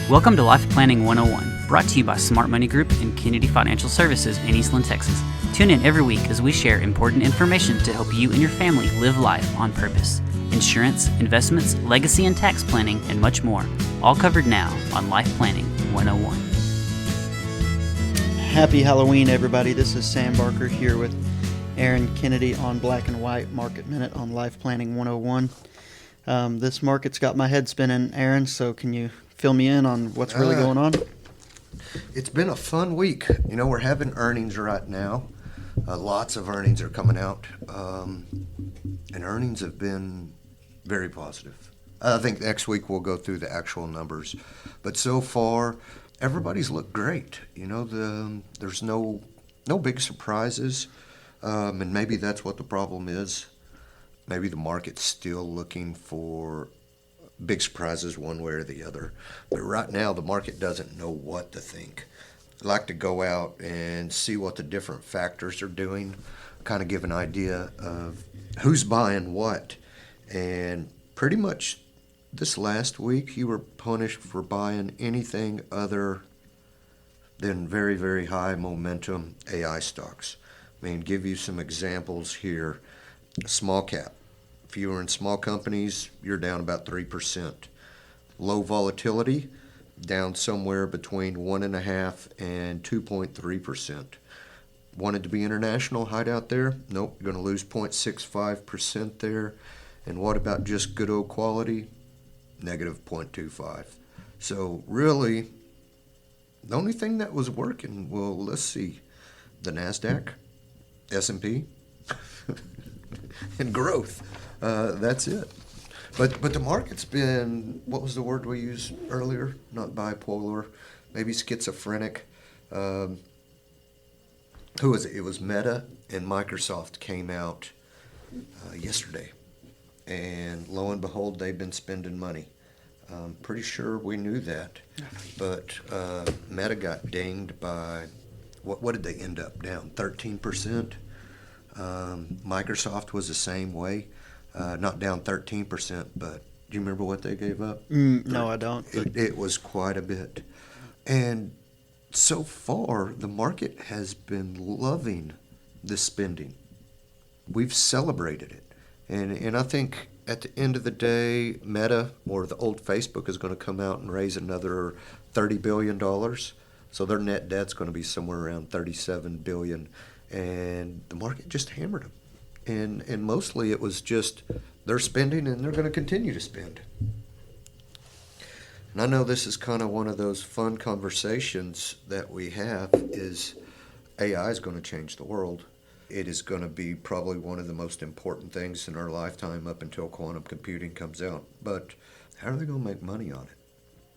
Welcome to Life Planning 101, brought to you by Smart Money Group and Kennedy Financial Services in Eastland, Texas. Tune in every week as we share important information to help you and your family live life on purpose. Insurance, investments, legacy and tax planning, and much more. All covered now on Life Planning 101. Happy Halloween, everybody. This is Sam Barker here with Aaron Kennedy on Black and White Market Minute on Life Planning 101. This market's got my head spinning, Aaron, so can you fill me in on what's really going on? It's been a fun week. You know, we're having earnings right now. Lots of earnings are coming out, and earnings have been very positive. I think next week we'll go through the actual numbers, but so far everybody's looked great. You know, there's no big surprises, and maybe that's what the problem is. Maybe the market's still looking for big surprises one way or the other. But right now, the market doesn't know what to think. I'd like to go out and see what the different factors are doing, kind of give an idea of who's buying what. And pretty much this last week, you were punished for buying anything other than very, very high momentum AI stocks. I mean, give you some examples here. Small cap. If you were in small companies, you're down about 3%. Low volatility, down somewhere between 1.5% and 2.3%. Wanted to be international, hide out there? Nope, you're going to lose 0.65% there. And what about just good old quality? Negative 0.25. So really, the only thing that was working, well, let's see, the NASDAQ, S&P, and growth. That's it. But the market's been, what was the word we used earlier? Not bipolar, maybe schizophrenic. Who was it? It was Meta and Microsoft came out yesterday. And lo and behold, they've been spending money. Pretty sure we knew that. But Meta got dinged by, what did they end up down? 13%? Microsoft was the same way. Not down 13%, but do you remember what they gave up? No, I don't. It was quite a bit. And so far, the market has been loving the spending. We've celebrated it. And I think at the end of the day, Meta, or the old Facebook, is going to come out and raise another $30 billion. So their net debt's going to be somewhere around $37 billion. And the market just hammered them. And mostly it was just they're spending and they're going to continue to spend. And I know this is kind of one of those fun conversations that we have is AI is going to change the world. It is going to be probably one of the most important things in our lifetime up until quantum computing comes out. But how are they going to make money on it?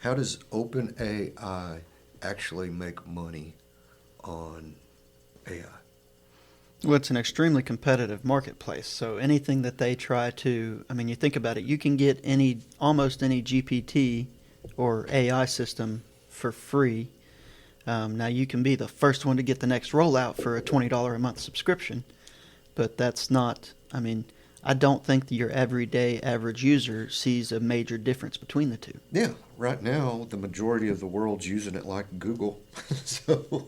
How does OpenAI actually make money on AI? Well, it's an extremely competitive marketplace. So anything that they try to, I mean, you think about it, you can get almost any GPT or AI system for free. Now, you can be the first one to get the next rollout for a $20 a month subscription, but that's not, I mean, I don't think that your everyday average user sees a major difference between the two. Yeah, right now, the majority of the world's using it like Google. So,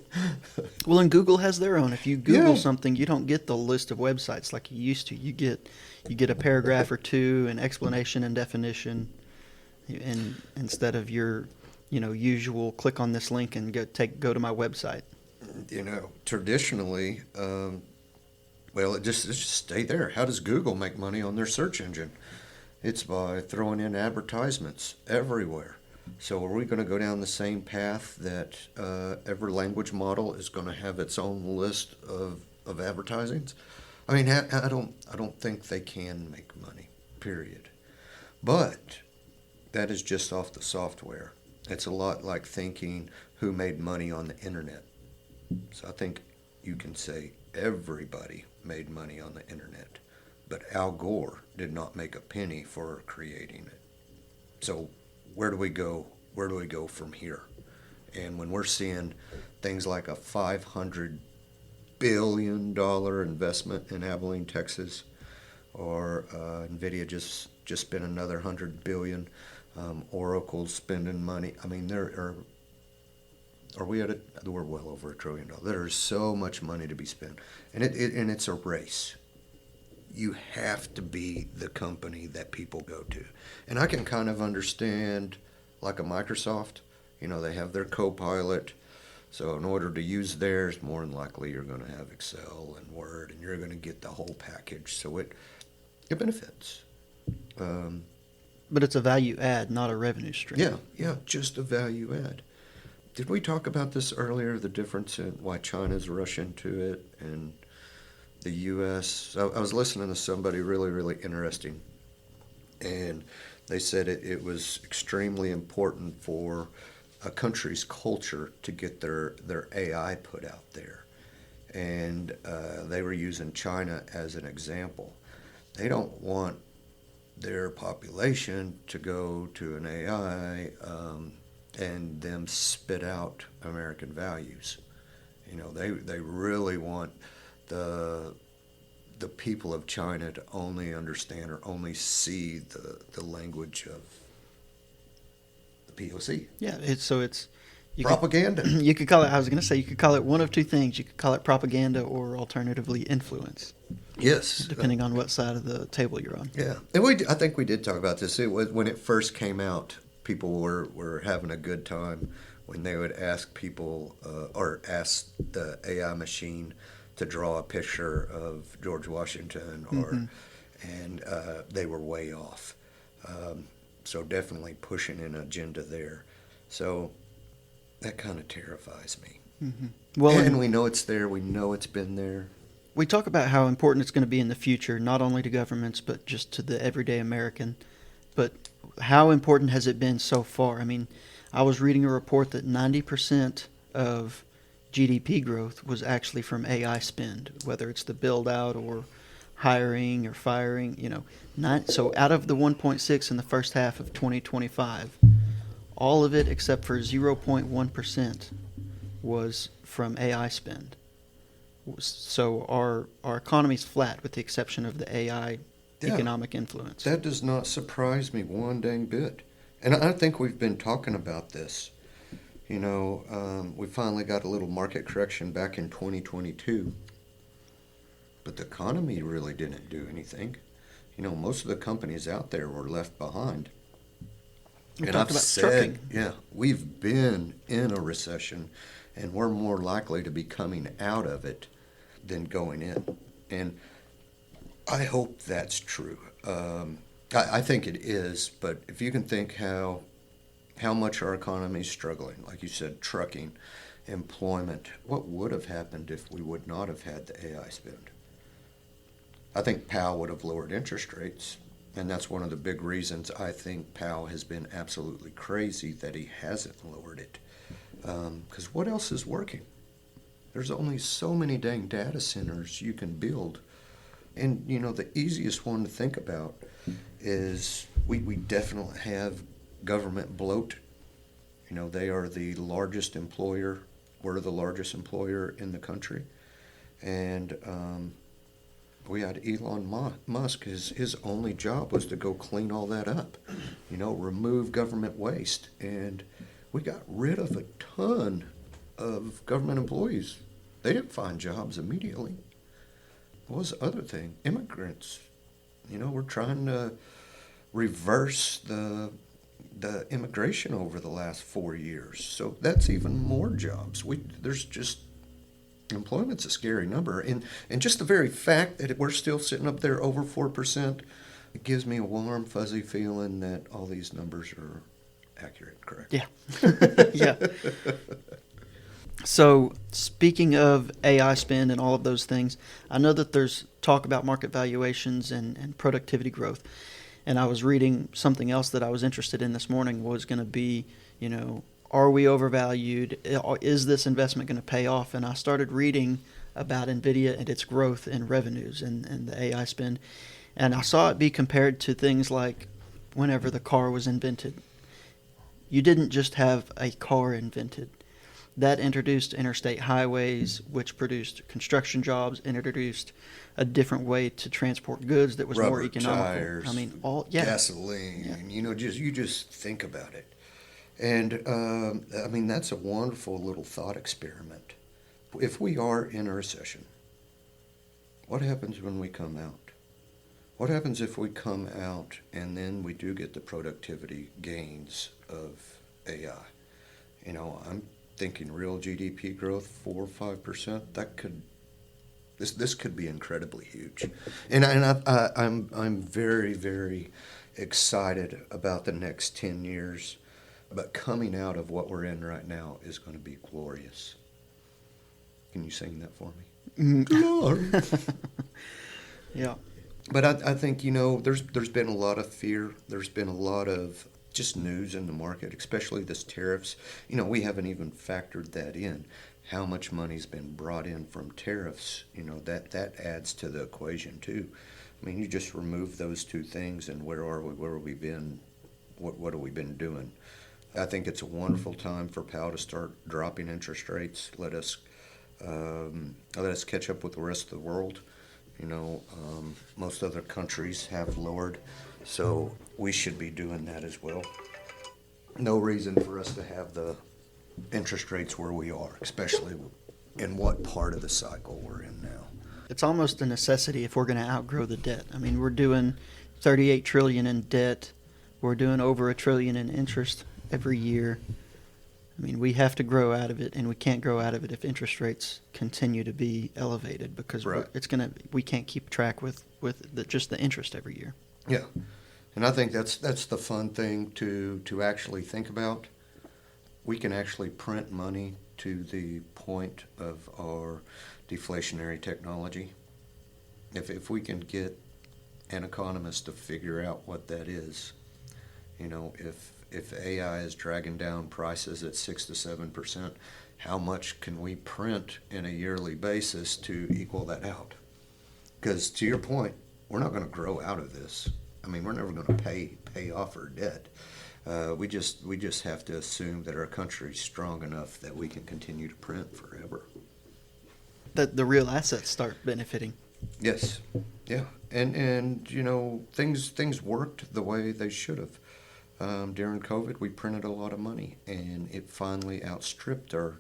well, and Google has their own. If you Google something, you don't get the list of websites like you used to. You get a paragraph or two, an explanation and definition, and instead of your usual click on this link and go to my website. You know, traditionally, it just stay there. How does Google make money on their search engine? It's by throwing in advertisements everywhere. So are we going to go down the same path that every language model is going to have its own list of advertisings? I mean, I don't think they can make money, period. But that is just off the software. It's a lot like thinking who made money on the internet. So I think you can say everybody made money on the internet, but Al Gore did not make a penny for creating it. So where do we go? Where do we go from here? And when we're seeing things like a $500 billion investment in Abilene, Texas, or NVIDIA just spent another $100 billion, Oracle's spending money. I mean, are we at we're well over $1 trillion. There is so much money to be spent, and it's a race. You have to be the company that people go to. And I can kind of understand, like a Microsoft, they have their Copilot. So in order to use theirs, more than likely you're going to have Excel and Word, and you're going to get the whole package. So it benefits. But it's a value add, not a revenue stream. Yeah, just a value add. Did we talk about this earlier, the difference in why China's rushing to it and the U.S.? I was listening to somebody really, really interesting, and they said it was extremely important for a country's culture to get their AI put out there. And they were using China as an example. They don't want their population to go to an AI and them spit out American values. They really want the people of China to only understand or only see the language of the POC. Yeah, Propaganda. You could call it, I was going to say, you could call it one of two things. You could call it propaganda or alternatively influence. Yes. Depending on what side of the table you're on. Yeah. And I think we did talk about this. It was when it first came out, people were having a good time when they would ask people or ask the AI machine to draw a picture of George Washington and they were way off. So definitely pushing an agenda there. So that kind of terrifies me. Mm-hmm. Well, and we know it's there. We know it's been there. We talk about how important it's going to be in the future, not only to governments, but just to the everyday American. But how important has it been so far? I mean, I was reading a report that 90% of GDP growth was actually from AI spend, whether it's the build out or hiring or firing, So out of the 1.6 in the first half of 2025, all of it except for 0.1% was from AI spend. So our economy's flat with the exception of the AI economic influence. That does not surprise me one dang bit. And I think we've been talking about this. We finally got a little market correction back in 2022. But the economy really didn't do anything. Most of the companies out there were left behind. We and talked I've about said, trucking. we've been in a recession, and we're more likely to be coming out of it than going in. And I hope that's true. I think it is, but if you can think how much our economy is struggling, like you said, trucking, employment, what would have happened if we would not have had the AI spend? I think Powell would have lowered interest rates, and that's one of the big reasons I think Powell has been absolutely crazy that he hasn't lowered it. Because what else is working? There's only so many dang data centers you can build. And, the easiest one to think about is we definitely have government bloat. They are the largest employer. We're the largest employer in the country. And we had Elon Musk. His only job was to go clean all that up, remove government waste. And we got rid of a ton of government employees. They didn't find jobs immediately. What was the other thing? Immigrants. We're trying to reverse the immigration over the last 4 years. So that's even more jobs. Employment's a scary number. And just the very fact that we're still sitting up there over 4%, it gives me a warm, fuzzy feeling that all these numbers are accurate, correct? Yeah. Yeah. So speaking of AI spend and all of those things, I know that there's talk about market valuations and productivity growth. And I was reading something else that I was interested in this morning was going to be, are we overvalued? Is this investment going to pay off? And I started reading about NVIDIA and its growth in revenues and the AI spend. And I saw it be compared to things like whenever the car was invented. You didn't just have a car invented. that introduced interstate highways, which produced construction jobs, and introduced a different way to transport goods that was more Rubber economical. tires, I mean, yeah. gasoline. You just think about it, and I mean that's a wonderful little thought experiment. If we are in a recession, what happens when we come out? What happens if we come out and then we do get the productivity gains of AI? I'm thinking real GDP growth 4 or 5%. This could be incredibly huge, and I'm very, very excited about the next 10 years. But coming out of what we're in right now is going to be glorious. Can you sing that for me? Glory. Yeah. But I think, there's been a lot of fear. There's been a lot of just news in the market, especially this tariffs. We haven't even factored that in. How much money's been brought in from tariffs, that adds to the equation too. I mean, you just remove those two things and where are we, where have we been, what have we been doing? I think it's a wonderful time for Powell to start dropping interest rates. Let us catch up with the rest of the world. Most other countries have lowered, so we should be doing that as well. No reason for us to have the interest rates where we are, especially in what part of the cycle we're in now. It's almost a necessity if we're going to outgrow the debt. I mean, we're doing $38 trillion in debt. We're doing over $1 trillion in interest every year. I mean, we have to grow out of it, and we can't grow out of it if interest rates continue to be elevated because Right. we can't keep track with just the interest every year. Yeah, and I think that's the fun thing to actually think about. We can actually print money to the point of our deflationary technology. If we can get an economist to figure out what that is, if AI is dragging down prices at 6 to 7%, how much can we print in a yearly basis to equal that out? Because to your point, we're not going to grow out of this. I mean, we're never going to pay off our debt. We just have to assume that our country's strong enough that we can continue to print forever. That the real assets start benefiting. Yes, yeah, and things worked the way they should have. During COVID, we printed a lot of money, and it finally outstripped our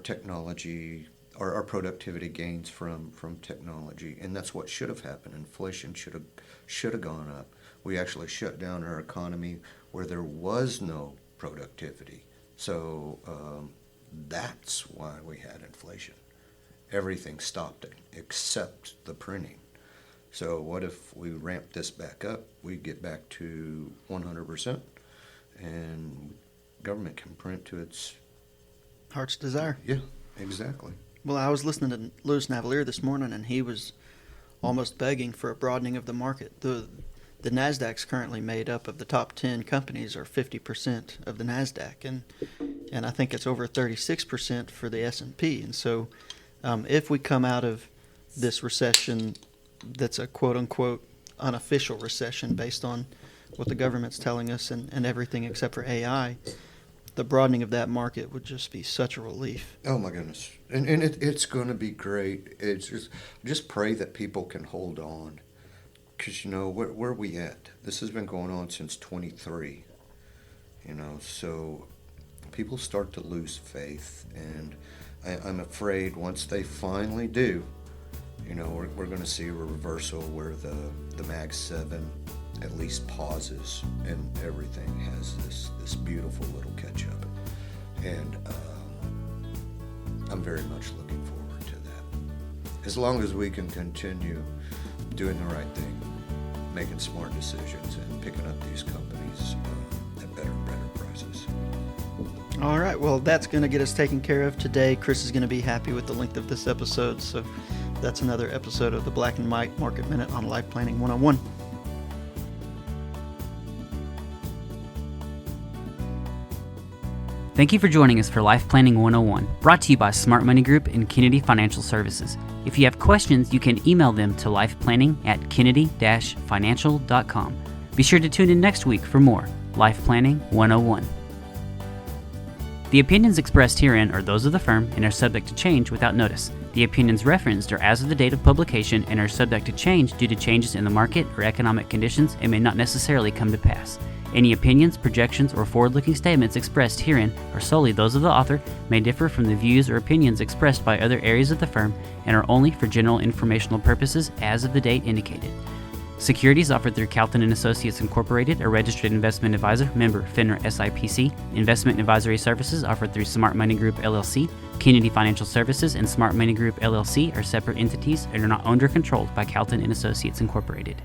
technology, our productivity gains from technology, and that's what should have happened. Inflation should have gone up. We actually shut down our economy where there was no productivity. So that's why we had inflation. Everything stopped except the printing. So what if we ramp this back up? We get back to 100%, and government can print to its Heart's desire. Yeah, exactly. Well, I was listening to Louis Navalier this morning, and he was almost begging for a broadening of the market. The NASDAQ's currently made up of the top 10 companies are 50% of the NASDAQ, and I think it's over 36% for the S&P. And so if we come out of this recession that's a quote-unquote unofficial recession based on what the government's telling us and everything except for AI, the broadening of that market would just be such a relief. Oh my goodness, and it's going to be great. It's just pray that people can hold on, because where are we at? This has been going on since 23. So people start to lose faith, and I'm afraid once they finally do, we're going to see a reversal where the Mag 7 at least pauses and everything has this beautiful little catch up. And I'm very much looking forward to that. As long as we can continue doing the right thing, making smart decisions, and picking up these companies at better and better prices. All right, well, that's going to get us taken care of today. Chris is going to be happy with the length of this episode, so that's another episode of the Black and White Market Minute on Life Planning 101. Thank you for joining us for Life Planning 101, brought to you by Smart Money Group and Kennedy Financial Services. If you have questions, you can email them to lifeplanning@kennedy-financial.com. Be sure to tune in next week for more Life Planning 101. The opinions expressed herein are those of the firm and are subject to change without notice. The opinions referenced are as of the date of publication and are subject to change due to changes in the market or economic conditions and may not necessarily come to pass. Any opinions, projections, or forward-looking statements expressed herein are solely those of the author, may differ from the views or opinions expressed by other areas of the firm, and are only for general informational purposes as of the date indicated. Securities offered through Calton & Associates Incorporated, a registered investment advisor, member FINRA SIPC. Investment advisory services offered through Smart Money Group LLC. Kennedy Financial Services and Smart Money Group LLC are separate entities and are not owned or controlled by Calton & Associates Incorporated.